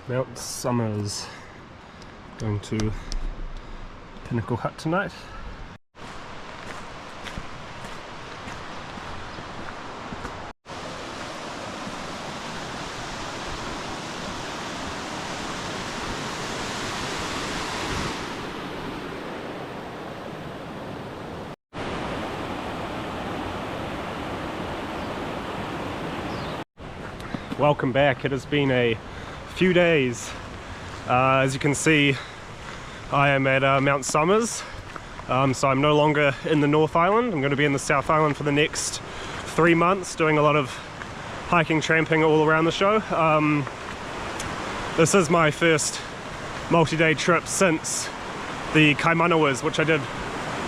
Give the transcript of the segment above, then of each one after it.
Midsommar. Going to Pinnacles Hut tonight. Welcome back. It has been a few days. As you can see, I am at Midsommar, so I'm no longer in the North Island. I'm going to be in the South Island for the next 3 months, doing a lot of hiking, tramping all around the show. This is my first multi-day trip since the Kaimanawas, which I did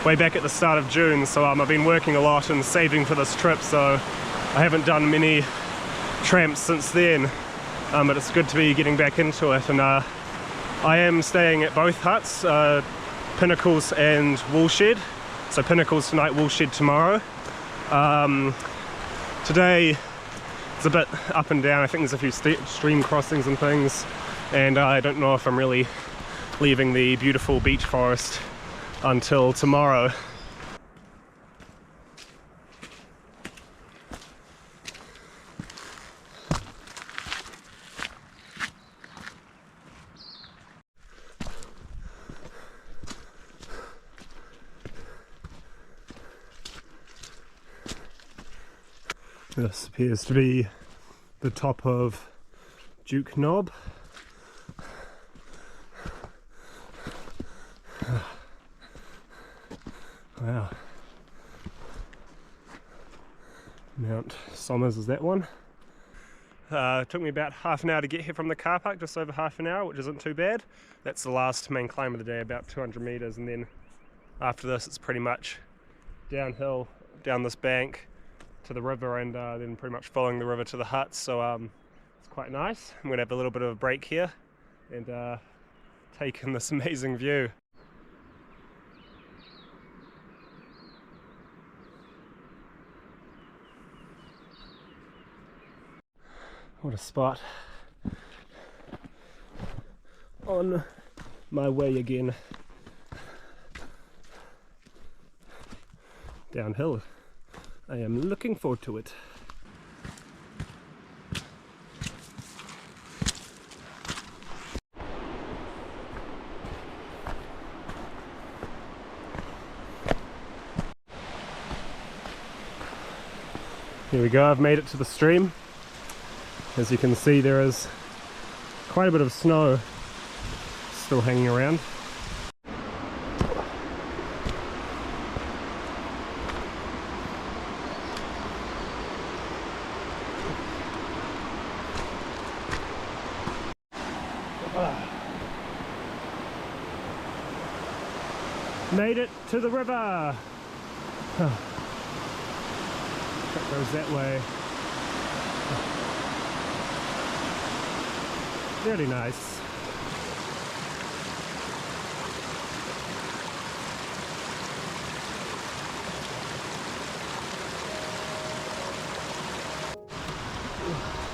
way back at the start of June, so I've been working a lot and saving for this trip, so I haven't done many tramps since then, but it's good to be getting back into it. And I am staying at both huts, Pinnacles and Woolshed. So Pinnacles tonight, Woolshed tomorrow. Today it's a bit up and down. I think there's a few stream crossings and things, and I don't know if I'm really leaving the beautiful beech forest until tomorrow. This appears to be the top of Duke Knob. Wow. Midsommar is that one. It took me about half an hour to get here from the car park, just over half an hour, which isn't too bad. That's the last main climb of the day, about 200 meters, and then after this it's pretty much downhill down this bank to the river, and then pretty much following the river to the hut. So it's quite nice. I'm gonna have a little bit of a break here and take in this amazing view. What a spot. On my way again. Downhill. I am looking forward to it. Here we go, I've made it to the stream. As you can see, there is quite a bit of snow still hanging around. Made it to the river! That goes that way. Really nice.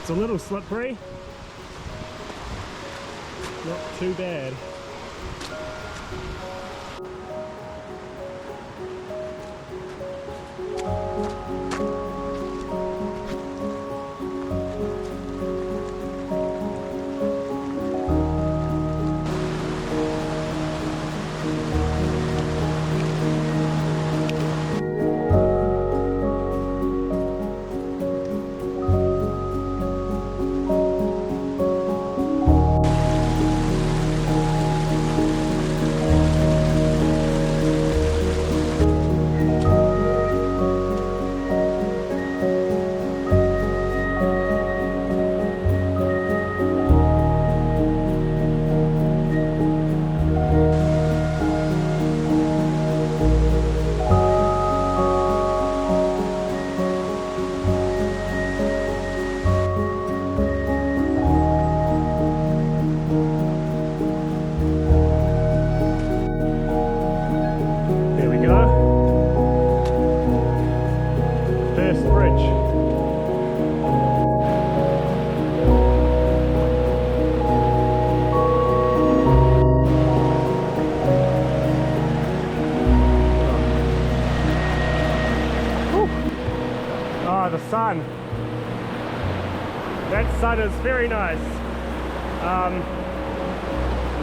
It's a little slippery. Not too bad. That sun is very nice.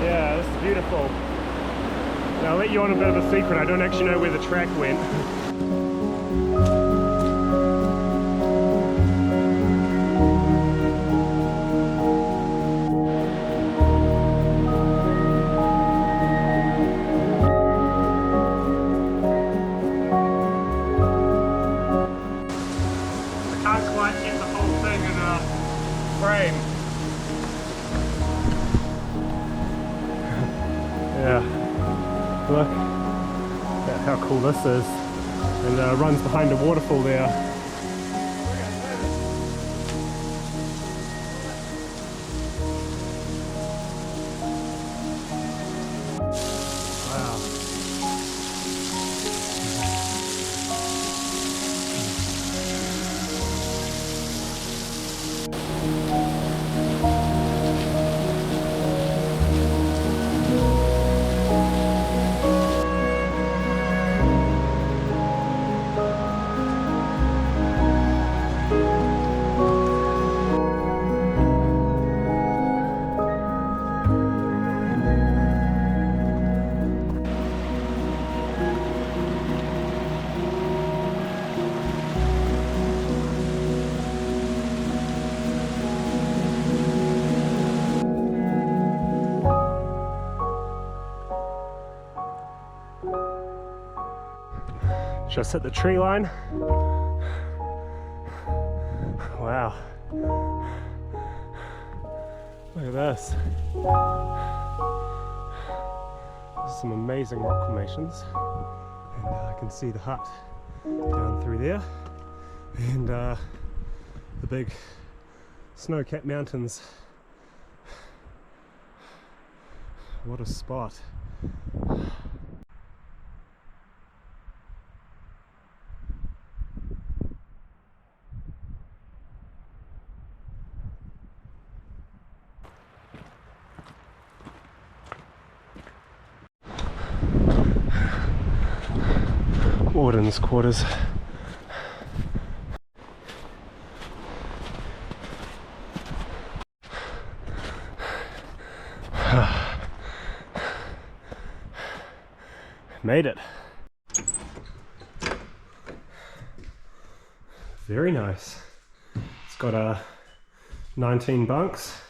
Yeah, this is beautiful. Now I'll let you on a bit of a secret. I don't actually know where the track went. Yeah, look at how cool this is, and runs behind a waterfall there. Wow. Just hit the tree line. Wow. Look at this. Some amazing rock formations. And I can see the hut down through there. And the big snow-capped mountains. What a spot. Warden's quarters. Made it. Very nice. It's got 19 bunks.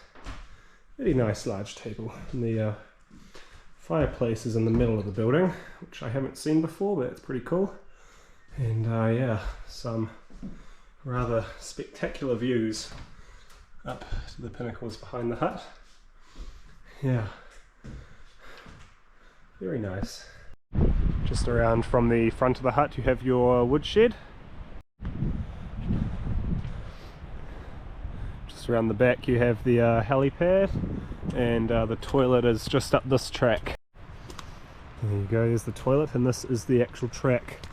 Really nice large table. And the fireplace is in the middle of the building, which I haven't seen before, but it's pretty cool. And yeah, some rather spectacular views up to the pinnacles behind the hut. Yeah, very nice. Just around from the front of the hut you have your woodshed. Just around the back you have the helipad, and the toilet is just up this track. There you go, there's the toilet, and this is the actual track.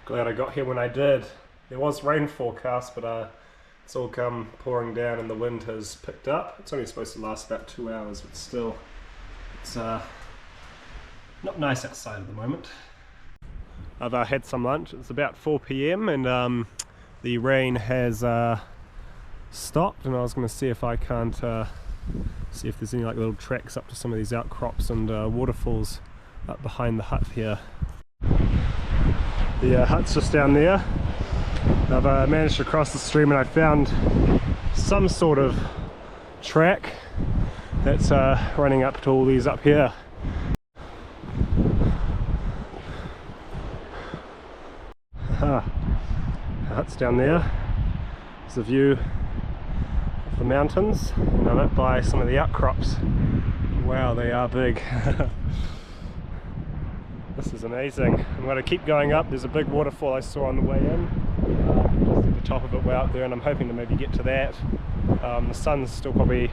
Glad I got here when I did. There was rain forecast, but it's all come pouring down and the wind has picked up. It's only supposed to last about 2 hours, but still, it's not nice outside at the moment. I've had some lunch. It's about 4 PM and the rain has stopped, and I was going to see if I can't see if there's any like little tracks up to some of these outcrops and waterfalls up behind the hut here. The hut's just down there. I've managed to cross the stream and I found some sort of track that's running up to all these up here. The hut's down there. There's a view of the mountains, and I'm up by some of the outcrops. Wow, they are big. This is amazing. I'm going to keep going up. There's a big waterfall I saw on the way in. See the top of it way out there, and I'm hoping to maybe get to that. The sun's still probably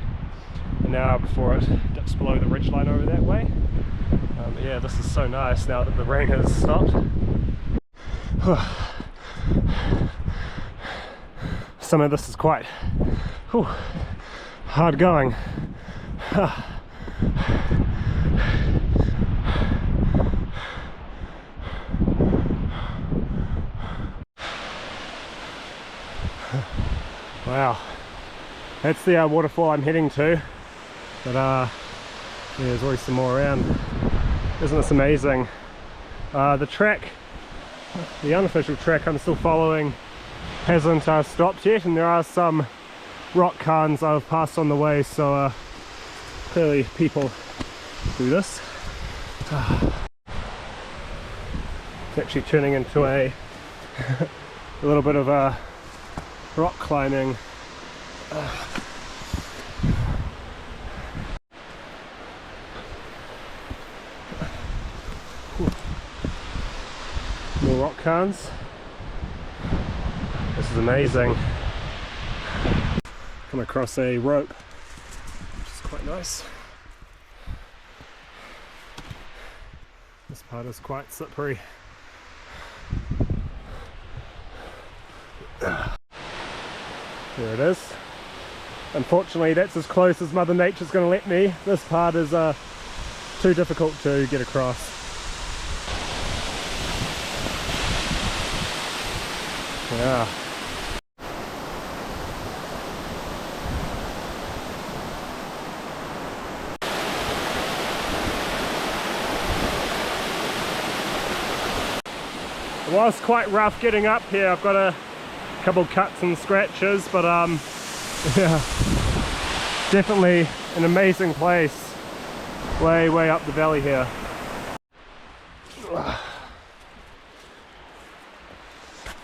an hour before it dips below the ridgeline over that way. But yeah, this is so nice now that the rain has stopped. Some of this is quite hard going. Wow, that's the waterfall I'm heading to, but yeah, there's always some more around. Isn't this amazing? The track, the unofficial track I'm still following, hasn't stopped yet, and there are some rock cairns I've passed on the way, so clearly people do this. It's actually turning into a little bit of rock climbing. More rock cairns. This is amazing. Come across a rope, which is quite nice. This part is quite slippery. There it is. Unfortunately, that's as close as Mother Nature's going to let me. This part is too difficult to get across. Yeah. It was quite rough getting up here. I've got a couple cuts and scratches, but yeah, definitely an amazing place. Way up the valley here.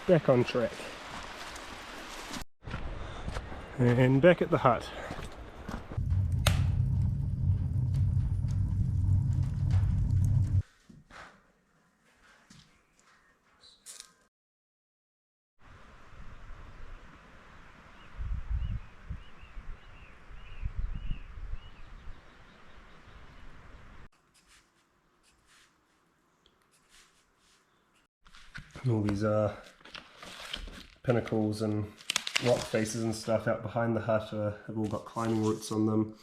Back on track. And back at the hut. All these pinnacles and rock faces and stuff out behind the hut have all got climbing routes on them.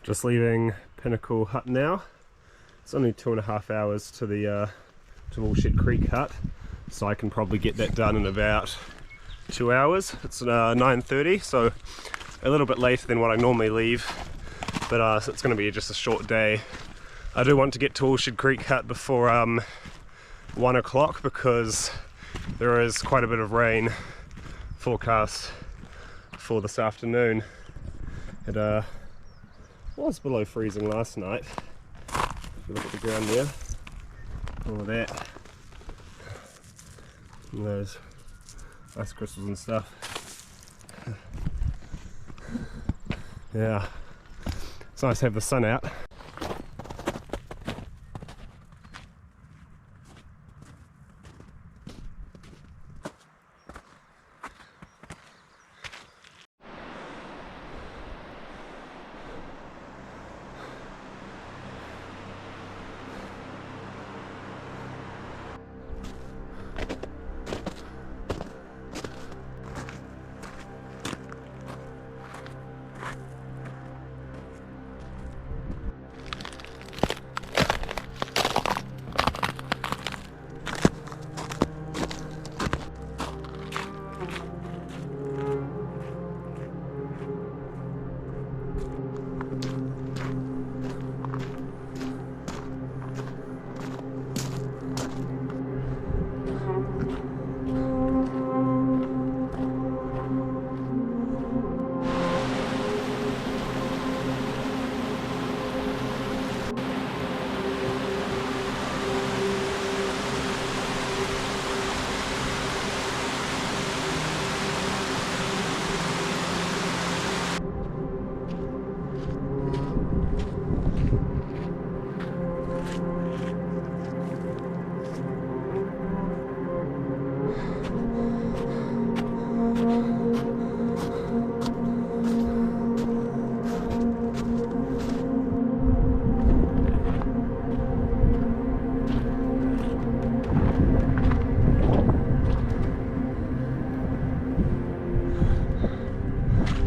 Just leaving Pinnacles Hut now. It's only 2.5 hours to the to Woolshed Creek Hut, so I can probably get that done in about 2 hours. It's 9:30, so a little bit later than what I normally leave, but so it's going to be just a short day. I do want to get to Woolshed Creek Hut before 1 o'clock because there is quite a bit of rain forecast for this afternoon. It was below freezing last night. If you look at the ground there, all of that, and those ice crystals and stuff. Yeah, it's nice to have the sun out.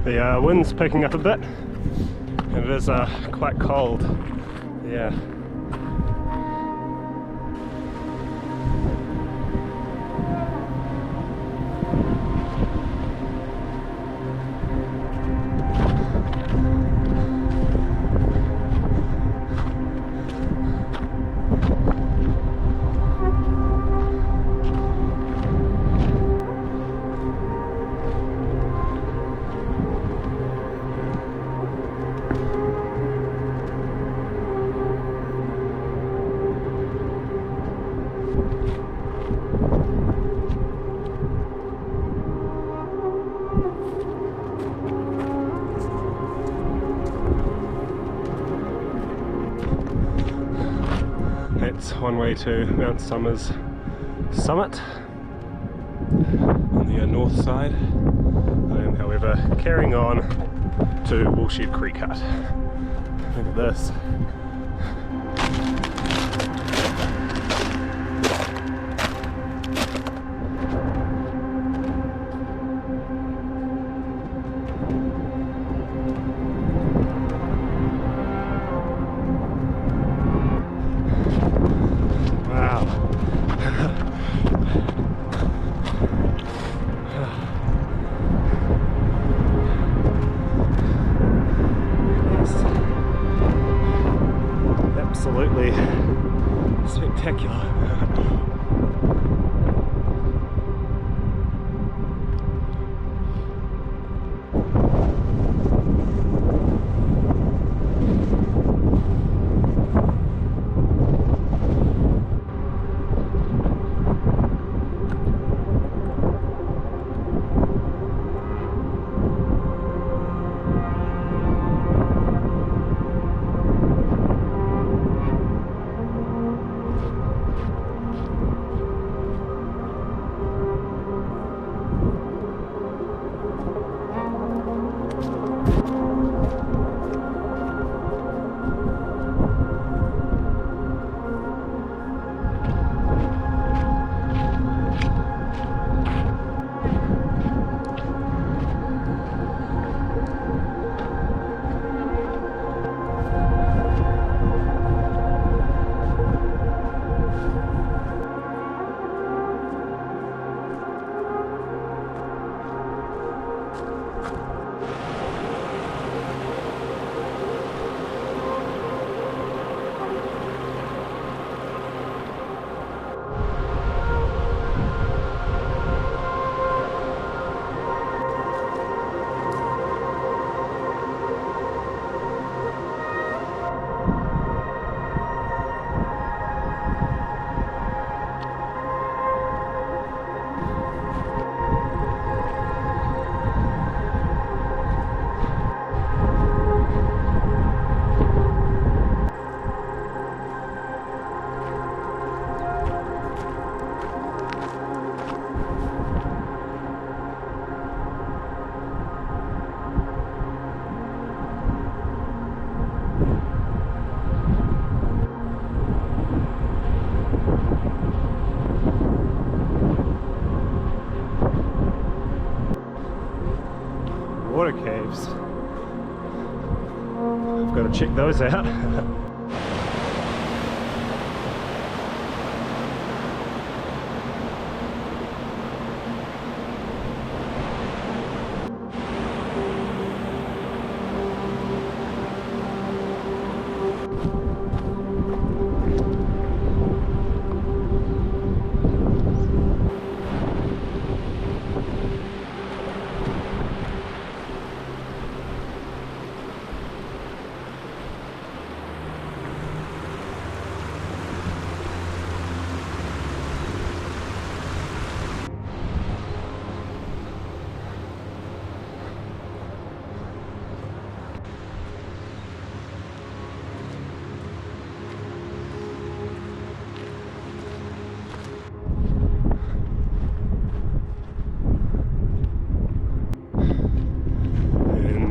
The wind's picking up a bit, and it is quite cold. Yeah. That's one way to Midsommar's summit on the north side. I am, however, carrying on to Woolshed Creek Hut. Look at this. Absolutely spectacular. Water caves. I've got to check those out.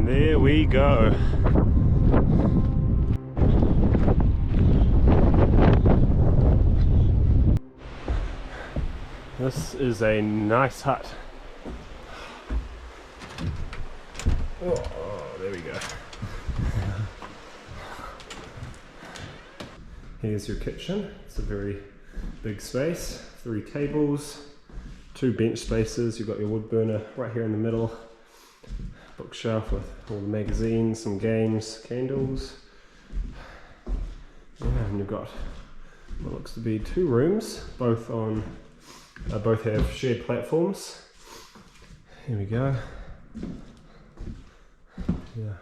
There we go. This is a nice hut. Oh, there we go. Here's your kitchen. It's a very big space. 3 tables, 2 bench spaces. You've got your wood burner right here in the middle. Bookshelf with all the magazines, some games, candles. Yeah, and you've got what looks to be 2 rooms, both have shared platforms. Here we go. Yeah,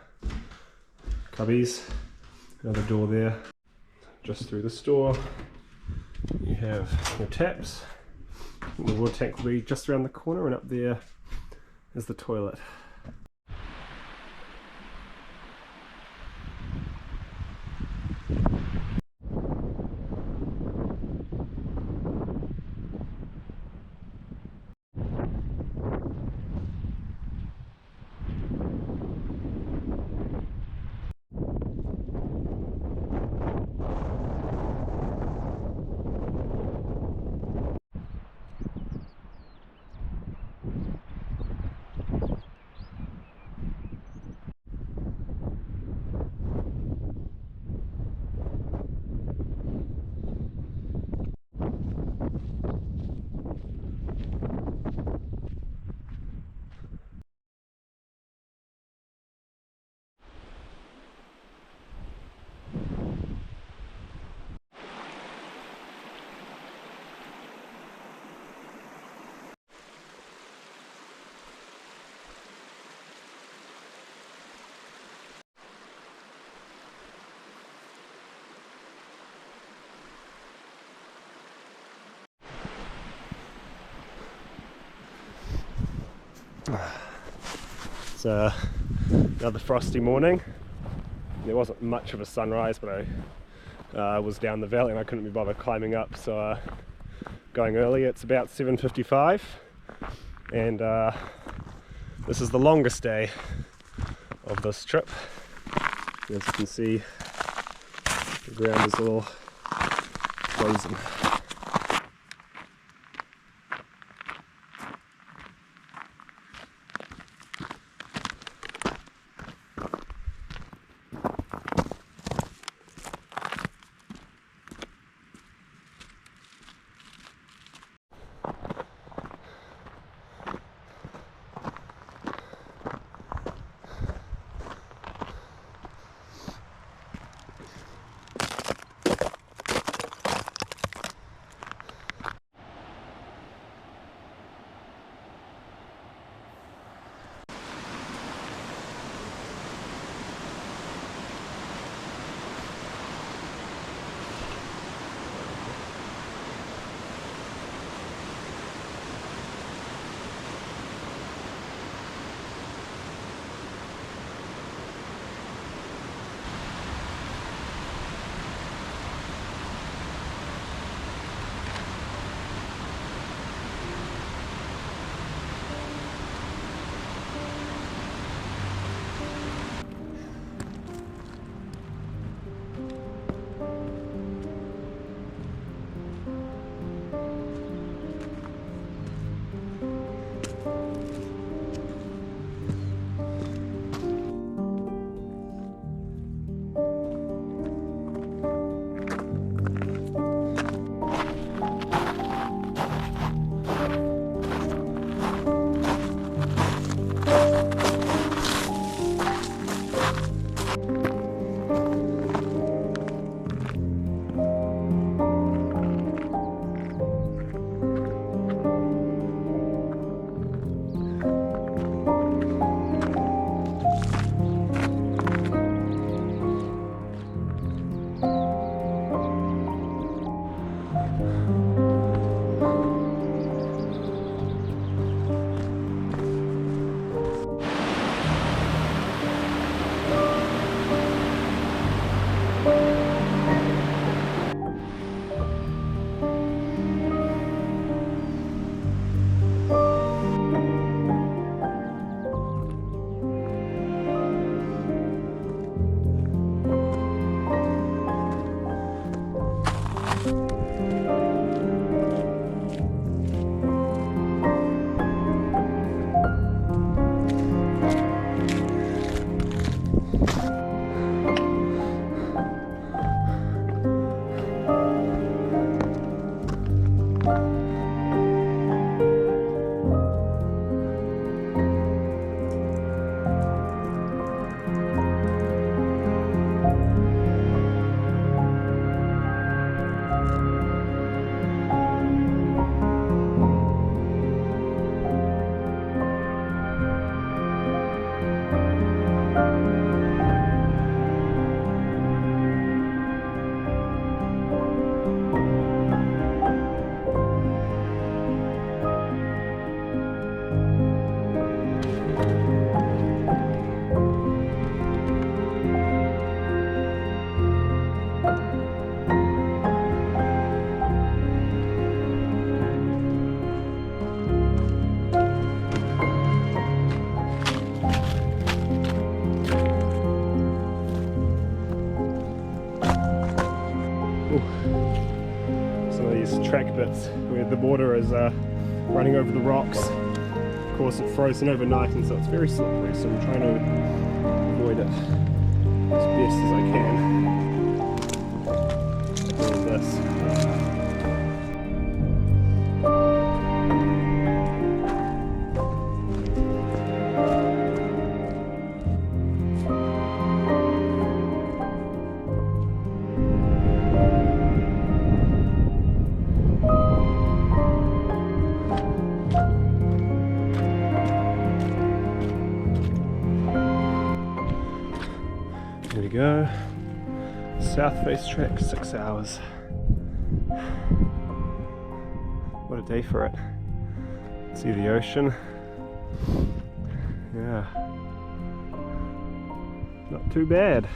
cubbies, another door there. Just through this door, you have your taps. The water tank will be just around the corner, and up there is the toilet. It's another frosty morning. There wasn't much of a sunrise, but I was down the valley and I couldn't be bothered climbing up, so going early. It's about 7:55, and this is the longest day of this trip. As you can see, the ground is all frozen. Some of these track bits where the water is running over the rocks. Of course, it's frozen overnight, and so it's very slippery, so I'm trying to avoid it as best as I can. All this. Here we go. South face track, 6 hours. What a day for it. See the ocean. Yeah. Not too bad.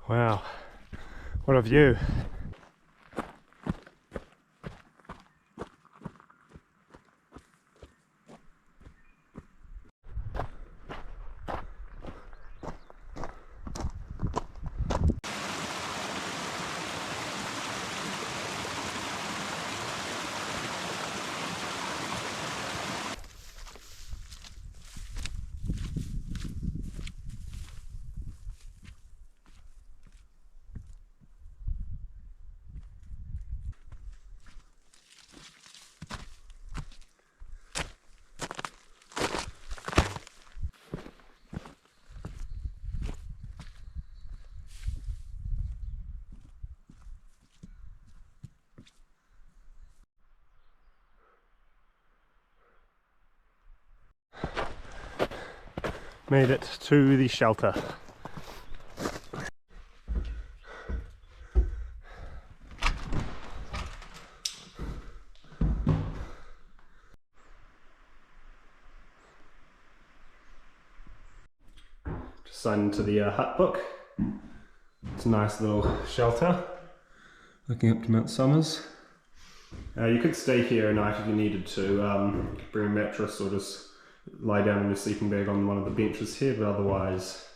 Wow, what a view. Made it to the shelter. Just signed into the hut book. It's a nice little shelter looking up to Midsommar. You could stay here a night if you needed to. Bring a mattress or just lie down in your sleeping bag on one of the benches here, but otherwise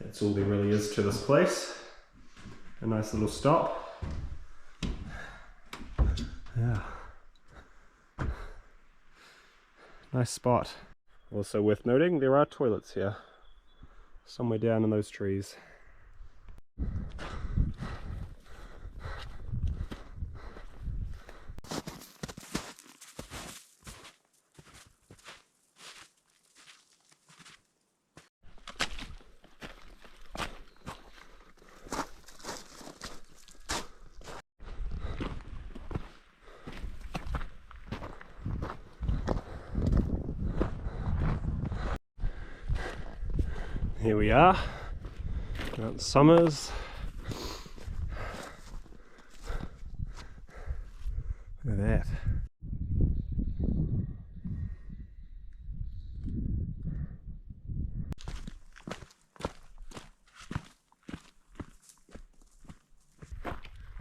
that's all there really is to this place. A nice little stop. Yeah. Nice spot. Also worth noting, there are toilets here. Somewhere down in those trees. Here we are, Midsommar. Look at that.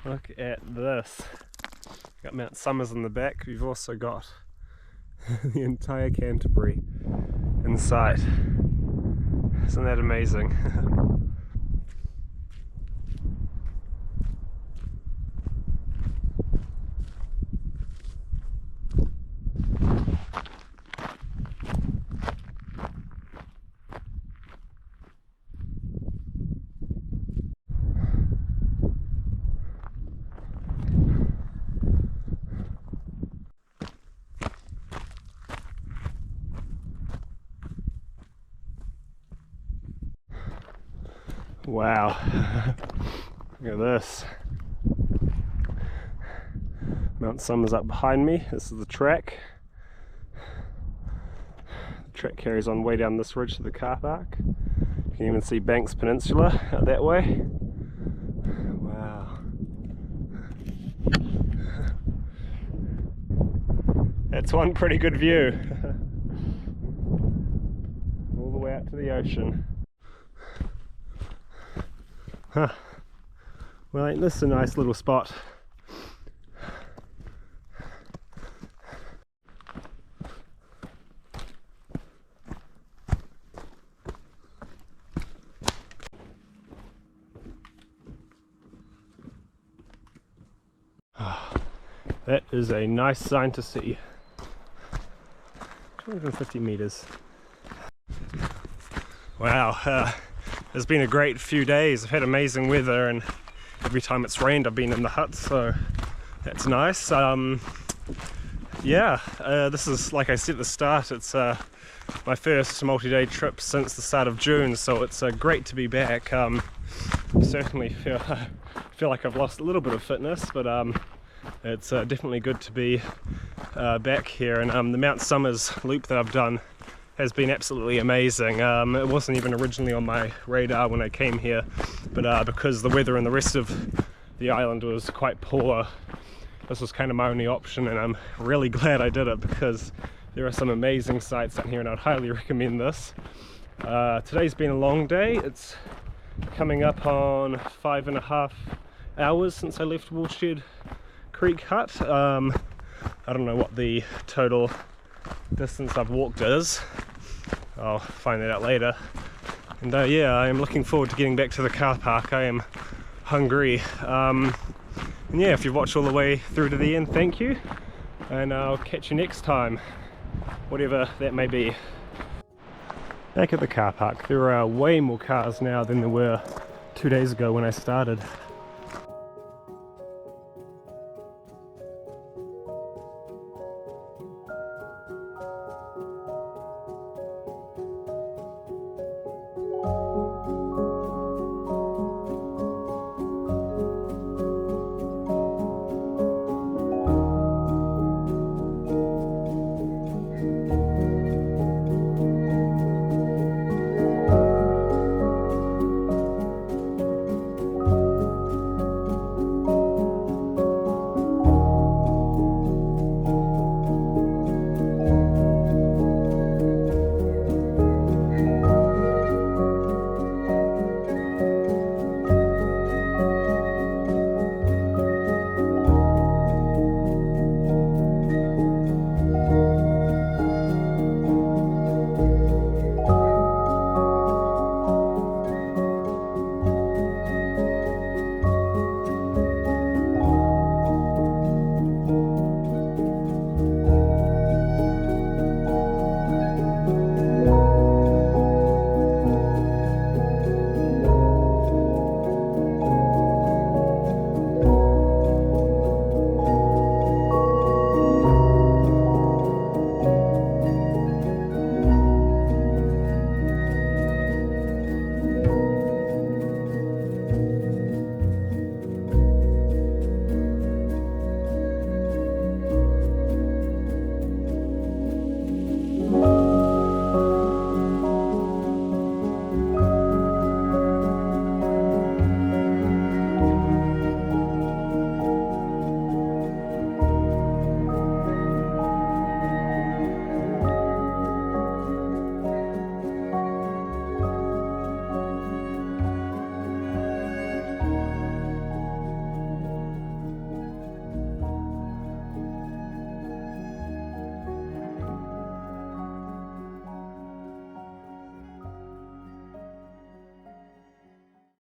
Look at this. Got Midsommar in the back. We've also got the entire Canterbury in sight. Isn't that amazing? Wow, look at this. Midsommar up behind me. This is the track. The track carries on way down this ridge to the car park. You can even see Banks Peninsula out that way. Wow. That's one pretty good view. All the way out to the ocean. Huh. Well, ain't this a nice little spot? That is a nice sign to see. 250 meters. Wow, it's been a great few days. I've had amazing weather, and every time it's rained I've been in the hut, so that's nice. Yeah, this is, like I said at the start, it's my first multi-day trip since the start of June, so it's great to be back. Certainly feel like I've lost a little bit of fitness, but it's definitely good to be back here. And the Mount Somers loop that I've done has been absolutely amazing. It wasn't even originally on my radar when I came here, but because the weather and the rest of the island was quite poor, this was kind of my only option, and I'm really glad I did it because there are some amazing sights down here and I'd highly recommend this. Today's been a long day. It's coming up on 5.5 hours since I left Woolshed Creek Hut. I don't know what the total distance I've walked is. I'll find that out later. And yeah, I am looking forward to getting back to the car park. I am hungry. And yeah, if you've watched all the way through to the end, thank you. And I'll catch you next time, whatever that may be. Back at the car park, there are way more cars now than there were 2 days ago when I started.